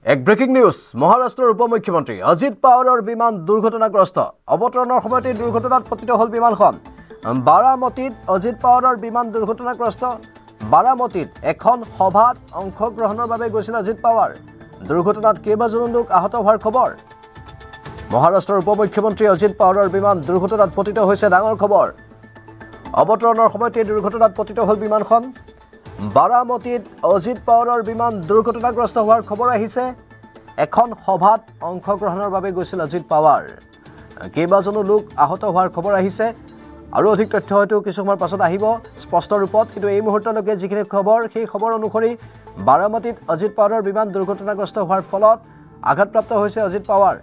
এক breaking news মহাৰাষ্ট্ৰৰ উপমুখ্যমন্ত্ৰী অজিত পাৱাৰৰ বিমান দুৰ্ঘটনাগ্ৰস্ত অৱতৰণৰ সময়তে দুৰ্ঘটনাত পতিত হ'ল বিমানখন বাৰামতীত অজিত পাৱাৰৰ বিমান দুৰ্ঘটনাগ্ৰস্ত বাৰামতীত এখন সভাত অংশগ্ৰহণৰ বাবে গৈছিল অজিত পাৱাৰ দুৰ্ঘটনাত কেইবাজনো লোক আহত হোৱাৰ খবৰ মহাৰাষ্ট্ৰৰ উপমুখ্যমন্ত্ৰী অজিত পাৱাৰৰ বিমান দুৰ্ঘটনাত পতিত হৈছে ডাঙৰ খবৰ অৱতৰণৰ সময়তে দুৰ্ঘটনাত পতিত হ'ল বিমানখন বাৰামতীত অজিত পাৱাৰৰ বিমান দুৰ্ঘটনাগ্ৰস্ত হোৱাৰ খবৰ আহিছে এখন সভাত অংশগ্ৰহণৰ বাবে গৈছিল অজিত পাৱাৰ কেইবাজনো লোক আহত হোৱাৰ খবৰ আহিছে আৰু অধিক তথ্য হয়তো কিছু সময়ৰ পাছত আহিব স্পষ্ট ৰূপত কিন্তু এই মুহূৰ্তলৈকে যিখিনি খবৰ সেই খবৰ অনুসৰি বাৰামতীত অজিত পাৱাৰৰ বিমান দুৰ্ঘটনাগ্ৰস্ত হোৱাৰ ফলত আঘাতপ্ৰাপ্ত হৈছে অজিত পাৱাৰ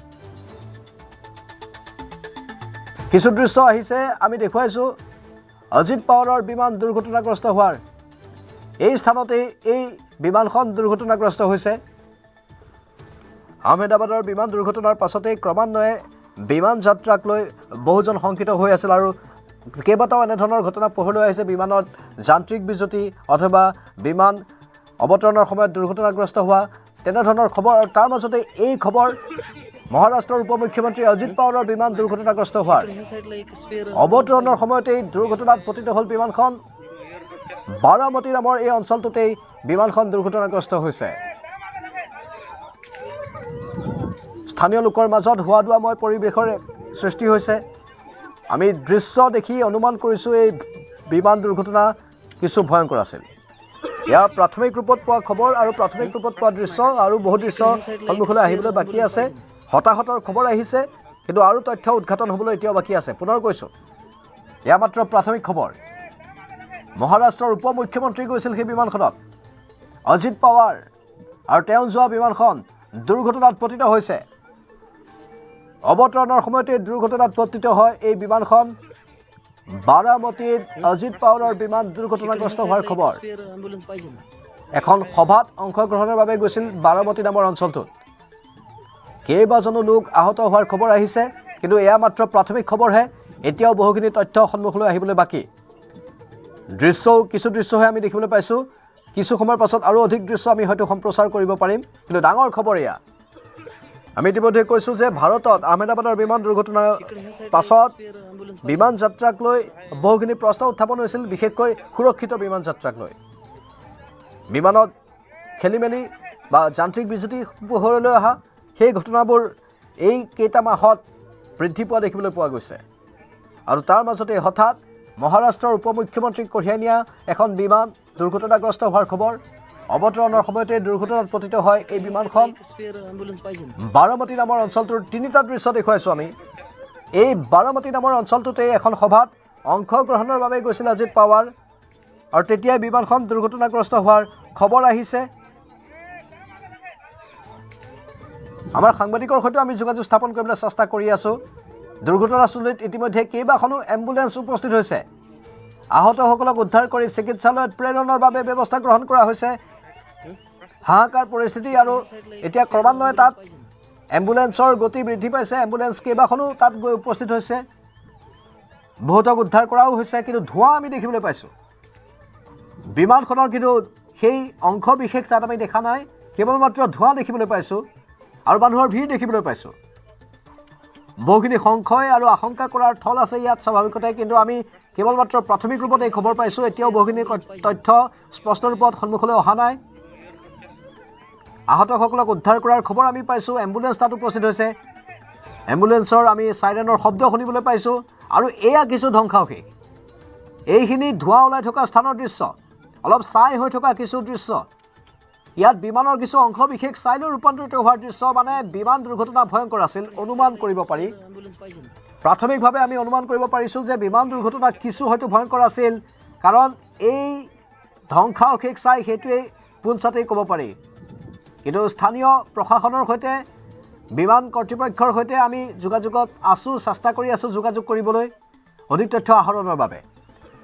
কিছু দৃশ্য আহিছে আমি দেখুৱাইছো অজিত পাৱাৰৰ বিমান দুৰ্ঘটনাগ্ৰস্ত হোৱাৰ এই স্থানতে এই বিমানখন দুৰ্ঘটনাগ্ৰস্ত হৈছে আহমেদাবাদৰ বিমান দুৰ্ঘটনাৰ পাছতে ক্ৰমান্বয়ে বিমান যাত্ৰাক লৈ বহুজন শংকিত হৈ আছিল আৰু কেইবাটাও এনেধৰণৰ ঘটনা পোহৰলৈ আহিছে বিমানত যান্ত্ৰিক বিজুতি অথবা বিমান অৱতৰণৰ সময়ত দুৰ্ঘটনাগ্ৰস্ত হোৱা তেনেধৰণৰ খবৰ আৰু তাৰ মাজতে এই খবৰ মহাৰাষ্ট্ৰৰ উপমুখ্যমন্ত্ৰী অজিত পাৱাৰৰ বিমান দুৰ্ঘটনাগ্ৰস্ত হোৱাৰ অৱতৰণৰ সময়তে দুৰ্ঘটনাত পতিত হ'ল বিমানখন বাৰামতী নামৰ এই অঞ্চলটোতেই বিমানখন দুৰ্ঘটনাগ্ৰস্ত হৈছে স্থানীয় লোকৰ মাজত হোৱা দোৱাময় পৰিৱেশৰ সৃষ্টি হৈছে আমি দৃশ্য দেখি অনুমান কৰিছোঁ এই বিমান দুৰ্ঘটনা কিছু ভয়ংকৰ আছিল ইয়াৰ প্ৰাথমিক ৰূপত পোৱা খবৰ আৰু প্ৰাথমিক ৰূপত পোৱা দৃশ্য আৰু বহু দৃশ্য সন্মুখলৈ আহিবলৈ বাকী আছে হতাহতৰ খবৰ আহিছে কিন্তু আৰু তথ্য উদ্ঘাটন হ'বলৈ এতিয়াও বাকী আছে পুনৰ কৈছোঁ এয়া মাত্ৰ প্ৰাথমিক খবৰ মহাৰাষ্ট্ৰৰ উপমুখ্যমন্ত্ৰী গৈছিল সেই বিমানখনত অজিত পাৱাৰ আৰু তেওঁ যোৱা বিমানখন দুৰ্ঘটনাত পতিত হৈছে অৱতৰণৰ সময়তে দুৰ্ঘটনাত পতিত হয় এই বিমানখন বাৰামতীত অজিত পাৱাৰৰ বিমান দুৰ্ঘটনাগ্ৰস্ত হোৱাৰ খবৰ এখন সভাত অংশগ্ৰহণৰ বাবে গৈছিল বাৰামতী নামৰ অঞ্চলটোত কেইবাজনো লোক আহত হোৱাৰ খবৰ আহিছে কিন্তু এয়া মাত্ৰ প্ৰাথমিক খবৰহে এতিয়াও বহুখিনি তথ্য সন্মুখলৈ আহিবলৈ বাকী কিছু দৃশ্যহে আমি দেখিবলৈ পাইছোঁ কিছু সময়ৰ পাছত আৰু অধিক দৃশ্য আমি হয়তো সম্প্ৰচাৰ কৰিব পাৰিম কিন্তু ডাঙৰ খবৰ এয়া আমি ইতিমধ্যে কৈছোঁ যে ভাৰতত আহমেদাবাদৰ বিমান দুৰ্ঘটনাৰ পাছত বিমান যাত্ৰাক লৈ বহুখিনি প্ৰশ্ন উত্থাপন হৈছিল বিশেষকৈ সুৰক্ষিত বিমান যাত্ৰাক লৈ বিমানত খেলিমেলি বা যান্ত্ৰিক বিজুতি পোহৰলৈ অহা সেই ঘটনাবোৰ এই কেইটা মাহত বৃদ্ধি পোৱা দেখিবলৈ পোৱা গৈছে আৰু তাৰ মাজতে হঠাৎ মহাৰাষ্ট্ৰৰ উপমুখ্যমন্ত্ৰীক কঢ়িয়াই নিয়া এখন বিমান দুৰ্ঘটনাগ্ৰস্ত হোৱাৰ খবৰ অৱতৰণৰ সময়তে দুৰ্ঘটনাত পতিত হয় এই বিমানখন বাৰামতী নামৰ অঞ্চলটোৰ তিনিটা দৃশ্য দেখুৱাইছোঁ আমি এই বাৰামতী নামৰ অঞ্চলটোতে এখন সভাত অংশগ্ৰহণৰ বাবে গৈছিল অজিত পাৱাৰ আৰু তেতিয়াই বিমানখন দুৰ্ঘটনাগ্ৰস্ত হোৱাৰ খবৰ আহিছে আমাৰ সাংবাদিকৰ সৈতে আমি যোগাযোগ স্থাপন কৰিবলৈ চেষ্টা কৰি আছোঁ দুৰ্ঘটনাস্থলীত ইতিমধ্যে কেইবাখনো এম্বুলেন্স উপস্থিত হৈছে আহতসকলক উদ্ধাৰ কৰি চিকিৎসালয়ত প্ৰেৰণৰ বাবে ব্যৱস্থা গ্ৰহণ কৰা হৈছে হাহাকাৰ পৰিস্থিতি আৰু এতিয়া ক্ৰমান্বয়ে তাত এম্বুলেন্সৰ গতি বৃদ্ধি পাইছে এম্বুলেন্স কেইবাখনো তাত গৈ উপস্থিত হৈছে বহুতক উদ্ধাৰ কৰাও হৈছে কিন্তু ধোঁৱা আমি দেখিবলৈ পাইছোঁ বিমানখনৰ কিন্তু সেই অংশ বিশেষ তাত আমি দেখা নাই কেৱল মাত্ৰ ধোঁৱা দেখিবলৈ পাইছোঁ আৰু মানুহৰ ভিৰ দেখিবলৈ পাইছোঁ বহুখিনি সংশয় আৰু আশংকা কৰাৰ থল আছে ইয়াত স্বাভাৱিকতে কিন্তু আমি কেৱল মাত্ৰ প্ৰাথমিক ৰূপত এই খবৰ পাইছোঁ এতিয়াও বহুখিনি তথ্য স্পষ্ট ৰূপত সন্মুখলৈ অহা নাই আহতসকলক উদ্ধাৰ কৰাৰ খবৰ আমি পাইছোঁ এম্বুলেন্স তাত উপস্থিত হৈছে এম্বুলেন্সৰ আমি চাইৰেনৰ শব্দ শুনিবলৈ পাইছোঁ আৰু এয়া কিছু ধ্বংসাৱশেষ এইখিনি ধোঁৱা ওলাই থকা স্থানৰ দৃশ্য অলপ ছাই হৈ থকা কিছু দৃশ্য ইয়াত বিমানৰ কিছু অংশ বিশেষ ছাইলৈ ৰূপান্তৰিত হোৱাৰ দৃশ্য মানে বিমান দুৰ্ঘটনা ভয়ংকৰ আছিল অনুমান কৰিব পাৰি প্ৰাথমিকভাৱে আমি অনুমান কৰিব পাৰিছোঁ যে বিমান দুৰ্ঘটনা কিছু হয়তো ভয়ংকৰ আছিল কাৰণ এই ধ্বংসাৱশেষ চাই সেইটোৱেই পোনচাতেই ক'ব পাৰি কিন্তু স্থানীয় প্ৰশাসনৰ সৈতে বিমান কৰ্তৃপক্ষৰ সৈতে আমি যোগাযোগত আছোঁ চেষ্টা কৰি আছোঁ যোগাযোগ কৰিবলৈ অধিক তথ্য আহৰণৰ বাবে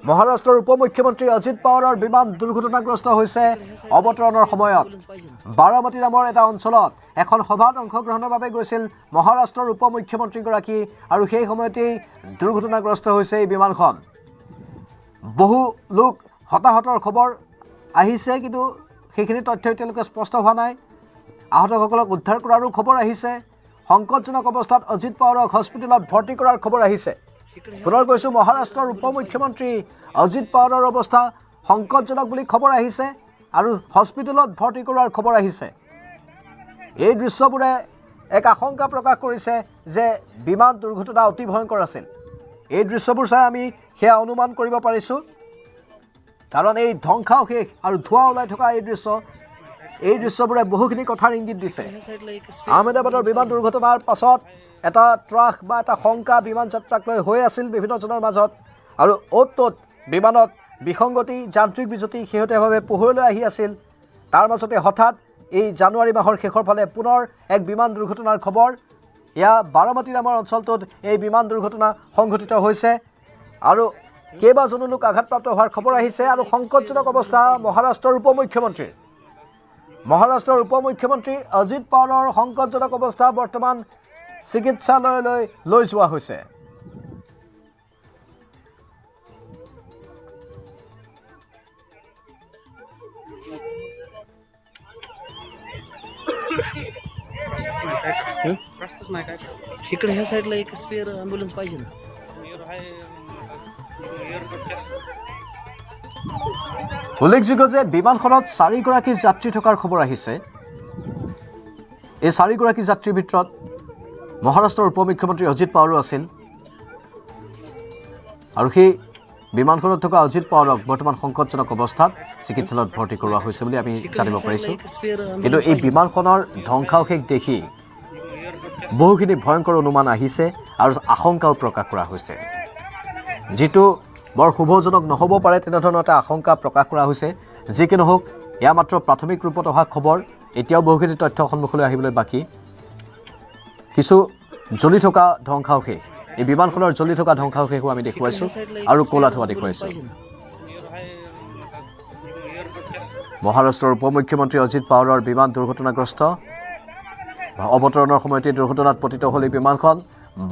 মহাৰাষ্ট্ৰৰ উপমুখ্যমন্ত্ৰী অজিত পাৱাৰৰ বিমান দুৰ্ঘটনাগ্ৰস্ত হৈছে অৱতৰণৰ সময়ত বাৰামতী নামৰ এটা অঞ্চলত এখন সভাত অংশগ্ৰহণৰ বাবে গৈছিল মহাৰাষ্ট্ৰৰ উপমুখ্যমন্ত্ৰীগৰাকী আৰু সেই সময়তেই দুৰ্ঘটনাগ্ৰস্ত হৈছে এই বিমানখন বহু লোক হতাহতৰ খবৰ আহিছে কিন্তু সেইখিনি তথ্য এতিয়ালৈকে স্পষ্ট হোৱা নাই আহতসকলক উদ্ধাৰ কৰাৰো খবৰ আহিছে সংকটজনক অৱস্থাত অজিত পাৱাৰক হস্পিটেলত ভৰ্তি কৰাৰ খবৰ আহিছে পুনৰ কৈছোঁ মহাৰাষ্ট্ৰৰ উপ মুখ্যমন্ত্ৰী অজিত পাৱাৰৰ অৱস্থা সংকটজনক বুলি খবৰ আহিছে আৰু হস্পিটেলত ভৰ্তি কৰাৰ খবৰ আহিছে এই দৃশ্যবোৰে এক আশংকা প্ৰকাশ কৰিছে যে বিমান দুৰ্ঘটনা অতি ভয়ংকৰ আছিল এই দৃশ্যবোৰ চাই আমি সেয়া অনুমান কৰিব পাৰিছোঁ কাৰণ এই ধ্বংসাৱশেষ আৰু ধোঁৱা ওলাই থকা এই দৃশ্যবোৰে বহুখিনি কথাৰ ইংগিত দিছে আহমেদাবাদৰ বিমান দুৰ্ঘটনাৰ পাছত এটা ত্ৰাস বা এটা শংকা বিমান যাত্ৰাক লৈ হৈ আছিল বিভিন্নজনৰ মাজত আৰু অ'ত বিমানত বিসংগতি যান্ত্ৰিক বিজুতি শেহতীয়াভাৱে পোহৰলৈ আহি আছিল তাৰ মাজতে হঠাৎ এই জানুৱাৰী মাহৰ শেষৰ ফালে পুনৰ এক বিমান দুৰ্ঘটনাৰ খবৰ এয়া বাৰামতী নামৰ অঞ্চলটোত এই বিমান দুৰ্ঘটনা সংঘটিত হৈছে আৰু কেইবাজনো লোক আঘাতপ্ৰাপ্ত হোৱাৰ খবৰ আহিছে আৰু সংকটজনক অৱস্থা মহাৰাষ্ট্ৰৰ উপ মুখ্যমন্ত্ৰী অজিত পাৱাৰৰ সংকটজনক অৱস্থা বৰ্তমান চিকিৎসালয়লৈ লৈ যোৱা হৈছে इकडे ह्या साईडला एक स्पेअर ॲम्ब्युलन्स पाहिजे ना উল্লেখযোগ্য যে বিমানখনত 4গৰাকী যাত্ৰী থকাৰ খবৰ আহিছে এই 4গৰাকী যাত্ৰীৰ ভিতৰত মহাৰাষ্ট্ৰৰ উপ মুখ্যমন্ত্ৰী অজিত পাৱাৰো আছিল আৰু সেই বিমানখনত থকা অজিত পাৱাৰক বৰ্তমান সংকটজনক অৱস্থাত চিকিৎসালয়ত ভৰ্তি কৰোৱা হৈছে বুলি আমি জানিব পাৰিছোঁ কিন্তু এই বিমানখনৰ ধ্বংসাৱশেষ দেখি বহুখিনি ভয়ংকৰ অনুমান আহিছে আৰু আশংকাও প্ৰকাশ কৰা হৈছে যিটো বৰ শুভজনক নহ'ব পাৰে তেনেধৰণৰ এটা আশংকা প্ৰকাশ কৰা হৈছে যি কি নহওক এয়া মাত্ৰ প্ৰাথমিক ৰূপত অহা খবৰ এতিয়াও বহুখিনি তথ্য সন্মুখলৈ আহিবলৈ বাকী কিছু জ্বলি থকা ধ্বংসাৱশেষ এই বিমানখনৰ জ্বলি থকা ধ্বংসাৱশেষো আমি দেখুৱাইছোঁ আৰু ক'লা ধোঁৱা দেখুৱাইছোঁ মহাৰাষ্ট্ৰৰ উপ মুখ্যমন্ত্ৰী অজিত পাৱাৰৰ বিমান দুৰ্ঘটনাগ্ৰস্ত অৱতৰণৰ সময়তে দুৰ্ঘটনাত পতিত হ'ল এই বিমানখন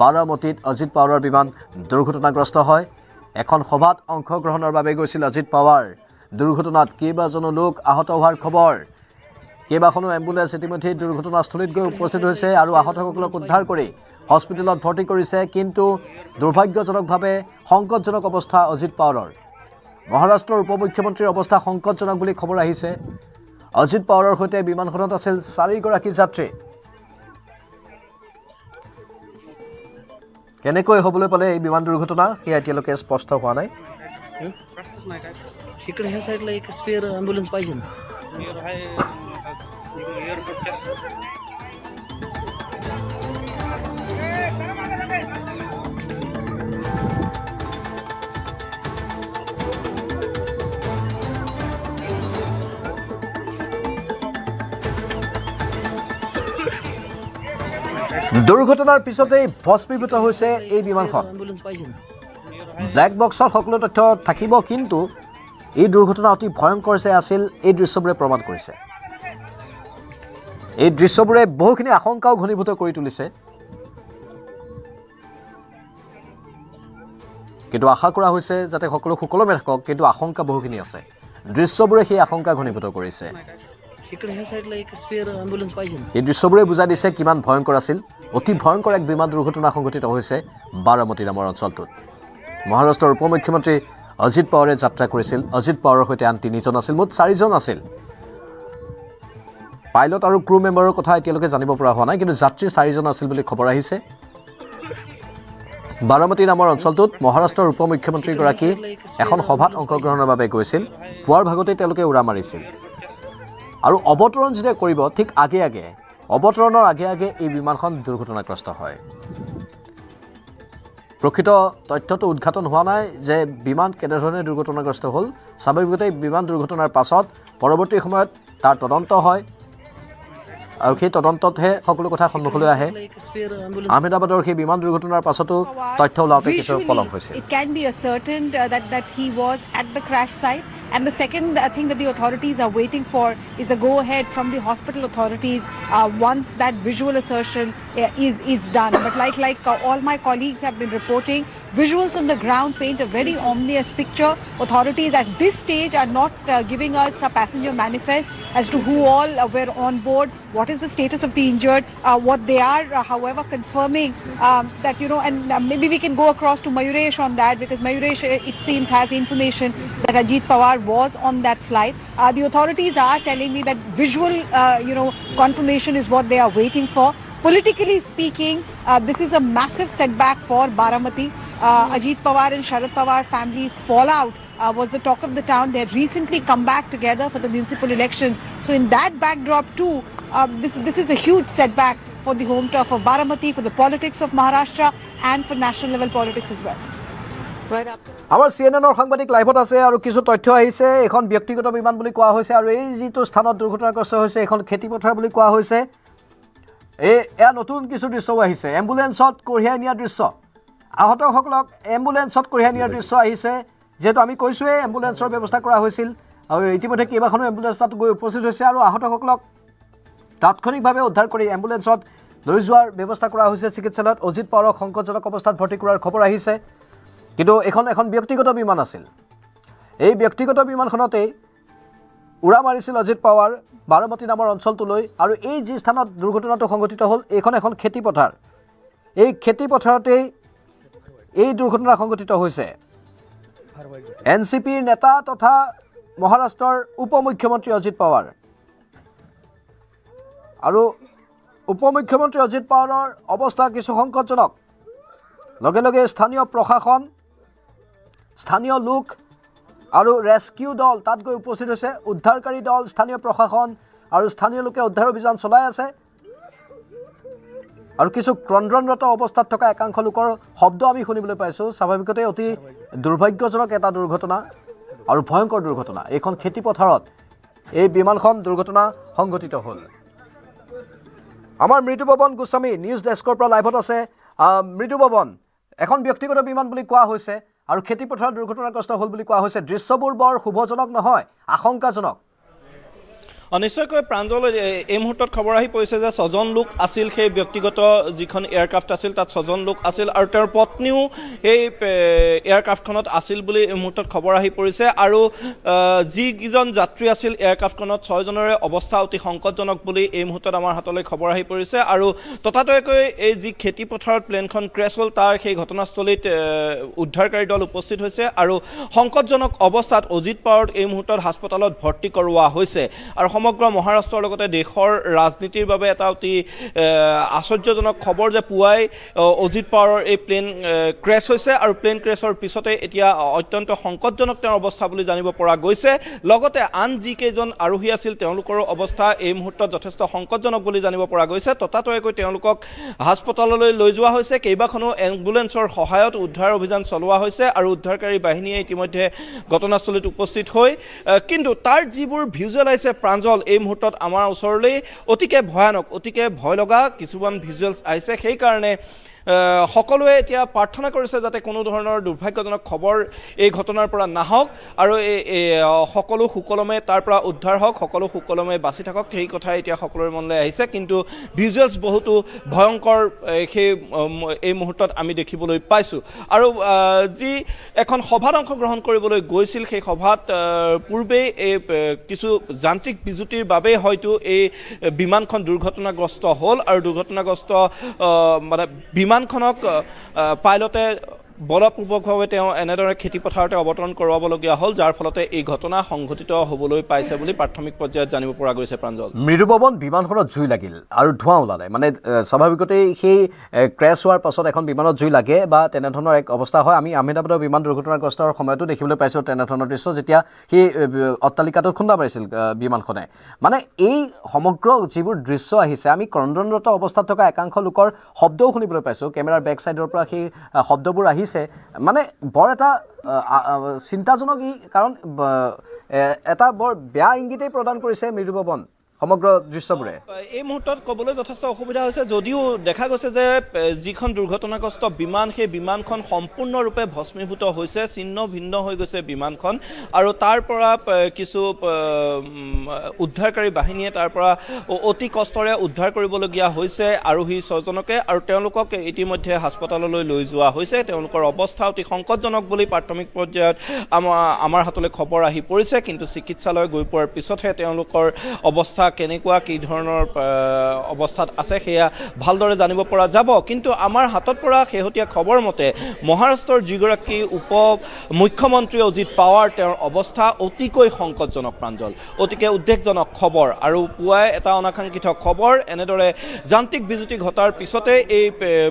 বাৰামতীত অজিত পাৱাৰৰ বিমান দুৰ্ঘটনাগ্ৰস্ত হয় এখন সভাত অংশগ্ৰহণৰ বাবে গৈছিল অজিত পাৱাৰ দুৰ্ঘটনাত কেইবাজনো লোক আহত হোৱাৰ খবৰ কেইবাখনো এম্বুলেন্স ইতিমধ্যে দুৰ্ঘটনাস্থলীত গৈ উপস্থিত হৈছে আৰু আহতসকলক উদ্ধাৰ কৰি হস্পিটেলত ভৰ্তি কৰিছে কিন্তু দুৰ্ভাগ্যজনকভাৱে সংকটজনক অৱস্থা অজিত পাৱাৰৰ মহাৰাষ্ট্ৰৰ উপ মুখ্যমন্ত্ৰীৰ অৱস্থা সংকটজনক বুলি খবৰ আহিছে অজিত পাৱাৰৰ সৈতে বিমানখনত আছিল 4গৰাকী যাত্ৰী কেনেকৈ হ'বলৈ পালে এই বিমান দুৰ্ঘটনা সেয়া এতিয়ালৈকে স্পষ্ট হোৱা নাই इकडे ह्या साईडला एक स्पेअर ॲम्ब्युलन्स पाहिजे ना দুৰ্ঘটনাৰ পিছতেই ভস্মীভূত হৈছে এই বিমানখন ॲम्ब्युलन्स पाहिजे ना ব্লেক বক্সত সকলো তথ্য থাকিব কিন্তু এই দুৰ্ঘটনা অতি ভয়ংকৰ যে আছিল এই দৃশ্যবোৰে প্ৰমাণ কৰিছে এই দৃশ্যবোৰে বহুখিনি আশংকাও ঘনীভূত কৰি তুলিছে কিন্তু আশা কৰা হৈছে যাতে সকলো সুকলমে থাকক কিন্তু আশংকা বহুখিনি আছে দৃশ্যবোৰে সেই আশংকা ঘনীভূত কৰিছে इकडे ह्या साईडला एक स्पेअर ॲम्ब्युलन्स पाहिजे ना এই দৃশ্যবোৰে বুজাই দিছে কিমান ভয়ংকৰ আছিল অতি ভয়ংকৰ এক বিমান দুৰ্ঘটনা সংঘটিত হৈছে বাৰামতী নামৰ অঞ্চলটোত মহাৰাষ্ট্ৰৰ উপ মুখ্যমন্ত্ৰী অজিত পাৱাৰে যাত্ৰা কৰিছিল অজিত পাৱাৰৰ সৈতে আন 3জন আছিল মুঠ 4জন আছিল পাইলট আৰু ক্ৰু মেম্বাৰৰ কথা এতিয়ালৈকে জানিব পৰা হোৱা নাই কিন্তু যাত্ৰী 4জন আছিল বুলি খবৰ আহিছে বাৰামতী নামৰ অঞ্চলটোত মহাৰাষ্ট্ৰৰ উপ মুখ্যমন্ত্ৰীগৰাকী এখন সভাত অংশগ্ৰহণৰ বাবে গৈছিল পুৱাৰ ভাগতে তেওঁলোকে উৰা মাৰিছিল আৰু অৱতৰণ যেতিয়া কৰিব ঠিক আগে অৱতৰণৰ আগে এই বিমানখন দুৰ্ঘটনাগ্ৰস্ত হয় প্ৰকৃত তথ্যটো উদ্ঘাটন হোৱা নাই যে বিমান কেনেধৰণে দুৰ্ঘটনাগ্ৰস্ত হ'ল স্বাভাৱিকতে বিমান দুৰ্ঘটনাৰ পাছত পৰৱৰ্তী সময়ত তাৰ তদন্ত হয় আৰু সেই তদন্ততহে সকলো কথা সন্মুখলৈ আহে আহমেদাবাদৰ সেই বিমান দুৰ্ঘটনাৰ পাছতো তথ্য ওলাওঁতে কিছু পলম হৈছিল It can be ascertained that he was at the crash site. And the second thing that the authorities are waiting for is a go-ahead from the hospital authorities once that visual assertion is done. But like all my colleagues have been reporting, visuals on the ground paint a very ominous picture. Authorities at this stage are not giving us a passenger manifest as to who all were on board, what is the status of the injured. What they are, however, confirming that, and maybe we can go across to Mayuresh on that, because Mayuresh, it seems, has information that Ajit Pawar was on that flight. The authorities are telling me that visual, confirmation is what they are waiting for. Politically speaking, this is a massive setback for Baramati. Ajit Pawar and Sharad Pawar families' fallout was the talk of the town. They had recently come back together for the municipal elections. So in that backdrop too, this is a huge setback for the home turf of Baramati, for the politics of Maharashtra and for national level politics as well. Right up. আমাৰ CNN সাংবাদিক লাইভত আছে আৰু কিছু তথ্য আহিছে। এখন ব্যক্তিগত বিমান বুলি কোৱা হৈছে আৰু এই যিটো স্থানত দুৰ্ঘটনাগ্ৰস্ত হৈছে এখন খেতিপথাৰ বুলি কোৱা হৈছে। এয়া নতুন কিছু দৃশ্যও আহিছে। এম্বুলেন্সত কঢ়িয়াই নিয়া দৃশ্য, আহতসকলক এম্বুলেন্সত কঢ়িয়াই নিয়াৰ দৃশ্য আহিছে। যেহেতু আমি কৈছোঁৱেই এম্বুলেন্সৰ ব্যৱস্থা কৰা হৈছিল আৰু ইতিমধ্যে কেইবাখনো এম্বুলেন্স তাত গৈ উপস্থিত হৈছে আৰু আহতসকলক তাৎক্ষণিকভাৱে উদ্ধাৰ কৰি এম্বুলেন্সত লৈ যোৱাৰ ব্যৱস্থা কৰা হৈছে চিকিৎসালয়ত। অজিত পাৱাৰক সংকটজনক অৱস্থাত ভৰ্তি কৰাৰ খবৰ আহিছে। কিন্তু এখন ব্যক্তিগত বিমান আছিল। এই ব্যক্তিগত বিমানখনতেই উৰা মাৰিছিল অজিত পাৱাৰ বাৰামতী নামৰ অঞ্চলটোলৈ আৰু এই যি স্থানত দুৰ্ঘটনাটো সংঘটিত হ'ল এইখন এখন খেতিপথাৰ। এই খেতিপথাৰতেই এই দুৰ্ঘটনা সংঘটিত হৈছে। NCPৰ নেতা তথা মহাৰাষ্ট্ৰৰ উপ মুখ্যমন্ত্ৰী অজিত পাৱাৰ আৰু উপ মুখ্যমন্ত্ৰী অজিত পাৱাৰৰ অৱস্থা কিছু সংকটজনক। লগে লগে স্থানীয় প্ৰশাসন, স্থানীয় লোক আৰু ৰেস্কিউ দল তাত গৈ উপস্থিত হৈছে। উদ্ধাৰকাৰী দল, স্থানীয় প্ৰশাসন আৰু স্থানীয় লোকে উদ্ধাৰ অভিযান চলাই আছে আৰু কিছু ক্ৰন্দনৰত অৱস্থাত থকা একাংশ লোকৰ শব্দ আমি শুনিবলৈ পাইছোঁ। স্বাভাৱিকতে অতি দুৰ্ভাগ্যজনক এটা দুৰ্ঘটনা আৰু ভয়ংকৰ দুৰ্ঘটনা। এইখন খেতিপথাৰত এই বিমানখন দুৰ্ঘটনা সংঘটিত হ'ল। আমাৰ মৃদুপৱন গোস্বামী নিউজ ডেস্কৰ পৰা লাইভত আছে। মৃদুপৱন, এখন ব্যক্তিগত বিমান বুলি কোৱা হৈছে আৰু খেতিপথাৰত দুৰ্ঘটনাগ্ৰস্ত হ'ল বুলি কোৱা হৈছে। দৃশ্যবোৰ বৰ শুভজনক নহয়, আশংকাজনক। নিশ্চয়কৈ প্ৰাঞ্জল, এই মুহূৰ্তত খবৰ আহি পৰিছে যে 6জন লোক আছিল সেই ব্যক্তিগত যিখন এয়াৰক্ৰাফ্ট আছিল তাত 6জন লোক আছিল আৰু তেওঁৰ পত্নীও সেই এয়াৰক্ৰাফ্টখনত আছিল বুলি এই মুহূৰ্তত খবৰ আহি পৰিছে। আৰু যিকেইজন যাত্ৰী আছিল এয়াৰক্ৰাফ্টখনত 6জনৰে অৱস্থা অতি সংকটজনক বুলি এই মুহূৰ্তত আমাৰ হাতলৈ খবৰ আহি পৰিছে। আৰু ততাতৈয়াকৈ এই যি খেতিপথাৰত প্লেনখন ক্ৰেছ হ'ল তাৰ সেই ঘটনাস্থলীত উদ্ধাৰকাৰী দল উপস্থিত হৈছে আৰু সংকটজনক অৱস্থাত অজিত পাৱাৰক এই মুহূৰ্তত হাস্পতালত ভৰ্তি কৰোৱা হৈছে। আৰু সমগ্ৰ মহাৰাষ্ট্ৰৰ লগতে দেশৰ ৰাজনীতিৰ বাবে এটা অতি আশ্চৰ্যজনক খবৰ যে পুৱাই অজিত পাৱাৰৰ এই প্লেন ক্ৰেছ হৈছে আৰু প্লেন ক্ৰেছৰ পিছতে এতিয়া অত্যন্ত সংকটজনক তেওঁৰ অৱস্থা বুলি জানিব পৰা গৈছে। লগতে আন যিকেইজন আৰোহী আছিল তেওঁলোকৰো অৱস্থা এই মুহূৰ্তত যথেষ্ট সংকটজনক বুলি জানিব পৰা গৈছে। ততাতৈয়াকৈ তেওঁলোকক হাস্পতাললৈ লৈ যোৱা হৈছে। কেইবাখনো এম্বুলেন্সৰ সহায়ত উদ্ধাৰ অভিযান চলোৱা হৈছে আৰু উদ্ধাৰকাৰী বাহিনীয়ে ইতিমধ্যে ঘটনাস্থলীত উপস্থিত হৈ কিন্তু তাৰ যিবোৰ ভিজুৱেল আহিছে প্ৰাঞ্জল, এই মুহূৰ্তত আমাৰ ওচৰলৈ অতিকে ভয়ানক, অতিকে ভয় লগা কিছুমান ভিজুৱেলছ আহিছে। সেইকাৰণে সকলোৱে এতিয়া প্ৰাৰ্থনা কৰিছে যাতে কোনো ধৰণৰ দুৰ্ভাগ্যজনক খবৰ এই ঘটনাৰ পৰা নাহক আৰু সকলো সুকলমে তাৰ পৰা উদ্ধাৰ হওক, সকলো সুকলমে বাচি থাকক, সেই কথাই এতিয়া সকলোৰে মনলৈ আহিছে। কিন্তু ভিজুৱেলছ বহুতো ভয়ংকৰ সেই এই মুহূৰ্তত আমি দেখিবলৈ পাইছোঁ। আৰু যি এখন সভাত অংশগ্ৰহণ কৰিবলৈ গৈছিল সেই সভাত পূৰ্বেই এই কিছু যান্ত্ৰিক বিজুতিৰ বাবেই হয়তো এই বিমানখন দুৰ্ঘটনাগ্ৰস্ত হ'ল আৰু দুৰ্ঘটনাগ্ৰস্ত বিমানখনক পাইলটে বলপূৰ্বকভাৱে তেওঁ এনেদৰে খেতিপথাৰতে অৱতৰণ কৰোৱাবলগীয়া হ'ল, যাৰ ফলতে এই ঘটনা সংঘটিত হ'বলৈ পাইছে বুলি প্ৰাথমিক পৰ্যায়ত জানিব পৰা গৈছে। প্ৰাঞ্জল, মৃদুপৱন, বিমানখনত জুই লাগিল আৰু ধোঁৱা ওলালে, মানে স্বাভাৱিকতেই সেই ক্ৰেছ হোৱাৰ পাছত এখন বিমানত জুই লাগে বা তেনেধৰণৰ এক অৱস্থা হয়। আমি আহমেদাবাদৰ বিমান দুৰ্ঘটনাগ্ৰস্তৰ সময়তো দেখিবলৈ পাইছোঁ তেনেধৰণৰ দৃশ্য, যেতিয়া সেই অট্টালিকাটোত খুন্দা মাৰিছিল বিমানখনে। মানে এই সমগ্ৰ যিবোৰ দৃশ্য আহিছে, আমি ক্ৰন্দনৰত অৱস্থাত থকা একাংশ লোকৰ শব্দও শুনিবলৈ পাইছোঁ। কেমেৰাৰ বেক ছাইডৰ পৰা সেই শব্দবোৰ আহিছে। মানে বৰ এটা চিন্তাজনক, কাৰণ এটা বৰ বেয়া ইংগিতেই প্ৰদান কৰিছে মৃদুপৱন। সমগ্ৰ দৃশ্যবোৰে এই মুহূৰ্তত ক'বলৈ যথেষ্ট অসুবিধা হৈছে যদিও দেখা গৈছে যে যিখন দুৰ্ঘটনাগ্ৰস্ত বিমান সেই বিমানখন সম্পূৰ্ণৰূপে ভস্মীভূত হৈছে ছিন্ন ভিন্ন হৈ গৈছে বিমানখন আৰু তাৰ পৰা কিছু উদ্ধাৰকাৰী বাহিনীয়ে তাৰ পৰা অতি কষ্টৰে উদ্ধাৰ কৰিবলগীয়া হৈছে আৰোহী 6জনকে আৰু তেওঁলোকক ইতিমধ্যে হাস্পতাললৈ লৈ যোৱা হৈছে তেওঁলোকৰ অৱস্থা অতি সংকটজনক বুলি প্ৰাথমিক পৰ্যায়ত আমাৰ হাতলৈ খবৰ আহি পৰিছে কিন্তু চিকিৎসালয় গৈ পোৱাৰ পিছতহে তেওঁলোকৰ অৱস্থা কেনেকুৱা কি ধৰণৰ অৱস্থাত আছে সেয়া ভালদৰে জানিব পৰা যাব কিন্তু আমাৰ হাতত পৰা শেহতীয়া খবৰ মতে মহাৰাষ্ট্ৰৰ যিগৰাকী উপ মুখ্যমন্ত্ৰী অজিত পাৱাৰ তেওঁৰ অৱস্থা অতিকৈ সংকটজনক প্ৰাঞ্জল অতিকে উদ্বেগজনক খবৰ আৰু পুৱাই এটা অনাকাংক্ষিত খবৰ এনেদৰে যান্ত্ৰিক বিজুতি ঘটাৰ পিছতে এই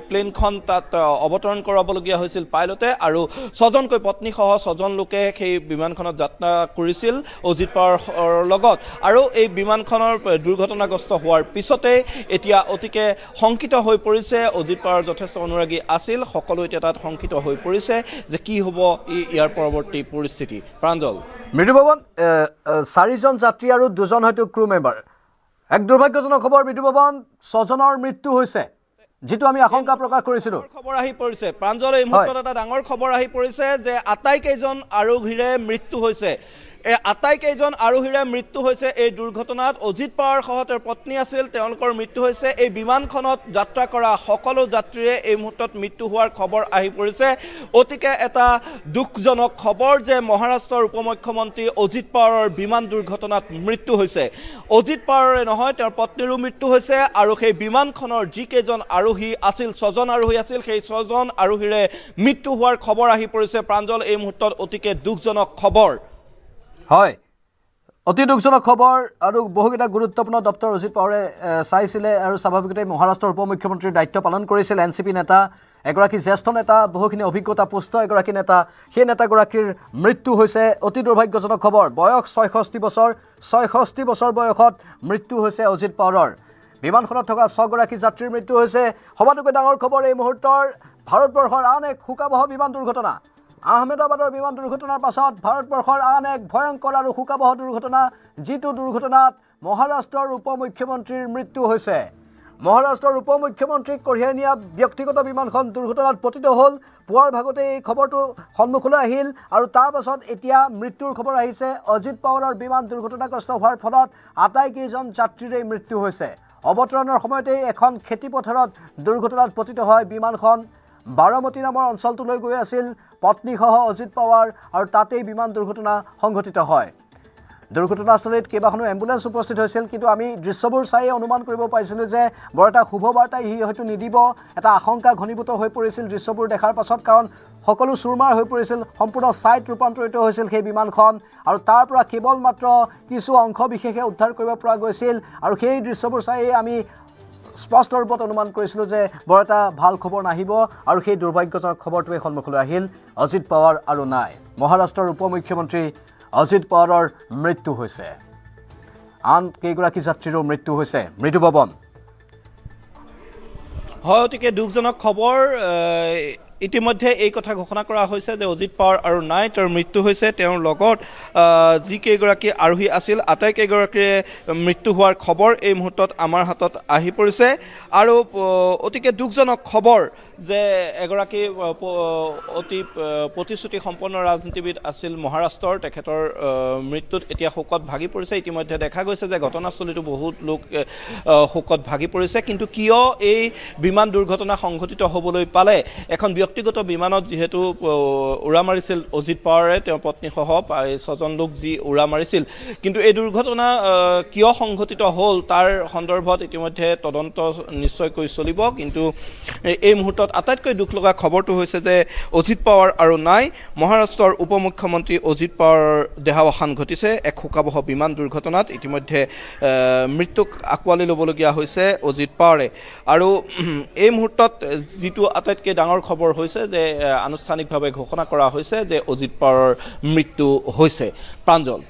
প্লেনখন তাত অৱতৰণ কৰাবলগীয়া হৈছিল পাইলটে আৰু 6জনকৈ পত্নীসহ 6জন লোকে সেই বিমানখনত যাত্ৰা কৰিছিল অজিত পাৱাৰৰ লগত আৰু এই বিমানখনৰ দুৰ্ঘটনাগ্ৰস্ত হোৱাৰ পিছতে এতিয়া অতিকে শংকিত হৈ পৰিছে অজিত পাৱাৰ যথেষ্ট অনুৰাগী আছিল সকলো এতিয়া তাত শংকিত হৈ পৰিছে যে কি হ'ব ইয়াৰ পৰৱৰ্তী পৰিস্থিতি প্ৰাঞ্জল মৃদুপৱন 4জন যাত্ৰী আৰু 2জন হয়তো ক্ৰু মেম্বাৰ এক দুৰ্ভাগ্যজনক খবৰ মৃদুপৱন 6জনৰ মৃত্যু হৈছে যেটো আমি আশংকা প্ৰকাশ কৰিছিলো খবৰ আহি পৰিছে প্ৰাঞ্জল এই মুহূৰ্তত এটা ডাঙৰ খবৰ আহি পৰিছে যে আটাইকেইজন আৰোহীৰে মৃত্যু হৈছে এই আটাইকেইজন আৰোহীৰে মৃত্যু হৈছে এই দুৰ্ঘটনাত অজিত পাৱাৰ সহ তেওঁৰ পত্নী আছিল তেওঁলোকৰ মৃত্যু হৈছে এই বিমানখনত যাত্ৰা কৰা সকলো যাত্ৰীৰে এই মুহূৰ্তত মৃত্যু হোৱাৰ খবৰ আহি পৰিছে অতিকে এটা দুখজনক খবৰ যে মহাৰাষ্ট্ৰৰ উপ মুখ্যমন্ত্ৰী অজিত পাৱাৰৰ বিমান দুৰ্ঘটনাত মৃত্যু হৈছে অজিত পাৱাৰে নহয় তেওঁৰ পত্নীৰো মৃত্যু হৈছে আৰু সেই বিমানখনৰ যিকেইজন আৰোহী আছিল 6জন আৰোহী আছিল সেই 6জন আৰোহীৰে মৃত্যু হোৱাৰ খবৰ আহি পৰিছে প্ৰাঞ্জল এই মুহূৰ্তত অতিকে দুখজনক খবৰ হয় অতি দুখজনক খবৰ আৰু বহুকেইটা গুৰুত্বপূৰ্ণ দপ্তৰ অজিত পাৱাৰে চাইছিলে আৰু স্বাভাৱিকতে মহাৰাষ্ট্ৰৰ উপ মুখ্যমন্ত্ৰীৰ দায়িত্ব পালন কৰিছিল এনচিপি নেতা এগৰাকী জ্যেষ্ঠ নেতা বহুখিনি অভিজ্ঞতা পুষ্ট এগৰাকী নেতা সেই নেতাগৰাকীৰ মৃত্যু হৈছে অতি দুৰ্ভাগ্যজনক খবৰ বয়স 66 বছৰ বয়সত মৃত্যু হৈছে অজিত পাৱাৰৰ বিমানখনত থকা 6গৰাকী যাত্ৰীৰ মৃত্যু হৈছে সবাতোকৈ ডাঙৰ খবৰ এই মুহূৰ্তৰ ভাৰতবৰ্ষৰ আন এক শোকাবহ বিমান দুৰ্ঘটনা আহমেদাবাদৰ বিমান দুৰ্ঘটনাৰ পাছত ভাৰতবৰ্ষৰ আন এক ভয়ংকৰ আৰু শোকাবহ দুৰ্ঘটনা যিটো দুৰ্ঘটনাত মহাৰাষ্ট্ৰৰ উপ মুখ্যমন্ত্ৰীৰ মৃত্যু হৈছে মহাৰাষ্ট্ৰৰ উপ মুখ্যমন্ত্ৰীক কঢ়িয়াই নিয়া ব্যক্তিগত বিমানখন দুৰ্ঘটনাত পতিত হ'ল পুৱাৰ ভাগতে এই খবৰটো সন্মুখলৈ আহিল আৰু তাৰ পাছত এতিয়া মৃত্যুৰ খবৰ আহিছে অজিত পাৱাৰৰ বিমান দুৰ্ঘটনাগ্ৰস্ত হোৱাৰ ফলত আটাইকেইজন যাত্ৰীৰে মৃত্যু হৈছে অৱতৰণৰ সময়তে এখন খেতিপথাৰত দুৰ্ঘটনাত পতিত হয় বিমানখন বাৰামতী নামৰ অঞ্চলটোলৈ গৈ আছিল পত্নীসহ অজিত পাৱাৰ আৰু তাতেই বিমান দুৰ্ঘটনা সংঘটিত হয় দুৰ্ঘটনাস্থলীত কেইবাখনো এম্বুলেন্স উপস্থিত হৈছিল কিন্তু আমি দৃশ্যবোৰ চাই অনুমান কৰিব পাৰিছিলোঁ যে বৰ এটা শুভবাৰ্তা ই হয়তো নিদিব এটা আশংকা ঘনীভূত হৈ পৰিছিল দৃশ্যবোৰ দেখাৰ পাছত কাৰণ সকলো চুৰমাৰ হৈ পৰিছিল সম্পূৰ্ণ ছাইট ৰূপান্তৰিত হৈছিল সেই বিমানখন আৰু তাৰ পৰা কেৱল মাত্ৰ কিছু অংশ বিশেষে উদ্ধাৰ কৰিব পৰা গৈছিল আৰু সেই দৃশ্যবোৰ চাই আমি স্পষ্ট ৰূপত অনুমান কৰিছিলোঁ যে বৰ এটা ভাল খবৰ নাহিব আৰু সেই দুৰ্ভাগ্যজনক খবৰটোৱে সন্মুখলৈ আহিল অজিত পাৱাৰ আৰু নাই মহাৰাষ্ট্ৰৰ উপ মুখ্যমন্ত্ৰী অজিত পাৱাৰৰ মৃত্যু হৈছে আন কেইগৰাকী যাত্ৰীৰো মৃত্যু হৈছে মৃদুপৱন হয় অতিকে দুখজনক খবৰ ইতিমধ্যে এই কথা ঘোষণা কৰা হৈছে যে অজিত পাৱাৰ আৰু নাই তেওঁৰ মৃত্যু হৈছে তেওঁৰ লগত যিকেইগৰাকী আৰোহী আছিল আটাইকেইগৰাকীৰে মৃত্যু হোৱাৰ খবৰ এই মুহূৰ্তত আমাৰ হাতত আহি পৰিছে আৰু অতিকে দুখজনক খবৰ যে এগৰাকী অতি প্ৰতিশ্ৰুতি সম্পন্ন ৰাজনীতিবিদ আছিল মহাৰাষ্ট্ৰৰ তেখেতৰ মৃত্যুত এতিয়া শোকত ভাগি পৰিছে ইতিমধ্যে দেখা গৈছে যে ঘটনাস্থলীতো বহুত লোক শোকত ভাগি পৰিছে কিন্তু কিয় এই বিমান দুৰ্ঘটনা সংঘটিত হ'বলৈ পালে এখন ব্যক্তিগত বিমানত যিহেতু উৰা মাৰিছিল অজিত পাৱাৰে তেওঁৰ পত্নীসহ 6জন লোক যি উৰা মাৰিছিল কিন্তু এই দুৰ্ঘটনা কিয় সংঘটিত হ'ল তাৰ সন্দৰ্ভত ইতিমধ্যে তদন্ত নিশ্চয়কৈ চলিব কিন্তু এই মুহূৰ্তত আটাইতকৈ দুখ লগা খবৰটো হৈছে যে অজিত পাৱাৰ আৰু নাই মহাৰাষ্ট্ৰৰ উপ মুখ্যমন্ত্ৰী অজিত পাৱাৰৰ দেহাৱসান ঘটিছে এক শোকাবহ বিমান দুৰ্ঘটনাত ইতিমধ্যে মৃত্যুক আঁকোৱালি ল'বলগীয়া হৈছে অজিত পাৱাৰে আৰু এই মুহূৰ্তত যিটো আটাইতকৈ ডাঙৰ খবৰ হৈছে যে আনুষ্ঠানিকভাৱে ঘোষণা কৰা হৈছে যে অজিত পাৱাৰৰ মৃত্যু হৈছে প্ৰাঞ্জল